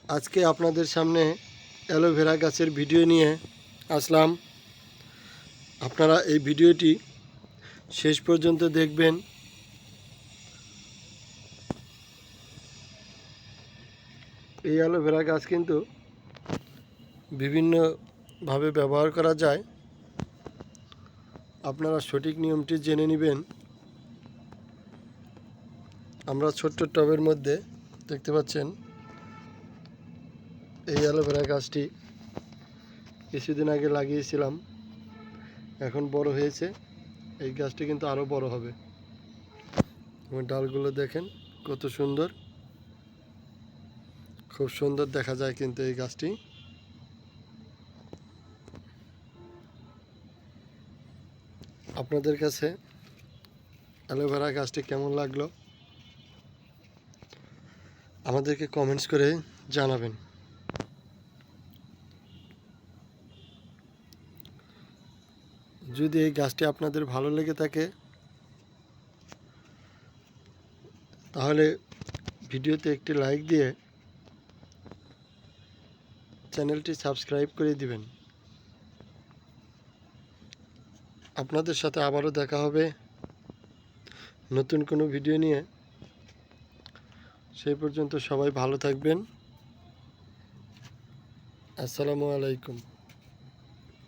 আজকে আপনাদের সামনে অ্যালোভেরা গাছের ভিডিও নিয়ে আসলাম। আপনারা এই ভিডিওটি শেষ পর্যন্ত দেখবেন। এই অ্যালোভেরা গাছ কিন্তু বিভিন্নভাবে ব্যবহার করা যায়। আপনারা সঠিক নিয়মটি জেনে নেবেন। আমরা ছোট্ট টবের মধ্যে দেখতে পাচ্ছেন এই অ্যালোভেরা গাছটি কিছুদিন আগে লাগিয়েছিলাম, এখন বড় হয়েছে। এই গাছটি কিন্তু আরও বড় হবে। এবং ডালগুলো দেখেন কত সুন্দর, খুব সুন্দর দেখা যায় কিন্তু এই গাছটি। আপনাদের কাছে অ্যালোভেরা গাছটি কেমন লাগলো আমাদেরকে কমেন্টস করে জানাবেন। যদি এই গাছটি আপনাদের ভালো লেগে থাকে তাহলে ভিডিওতে একটি লাইক দিয়ে চ্যানেলটি সাবস্ক্রাইব করে দিবেন। আপনাদের সাথে আবারও দেখা হবে নতুন কোনো ভিডিও নিয়ে। সেই পর্যন্ত সবাই ভালো থাকবেন। আসসালামু আলাইকুম।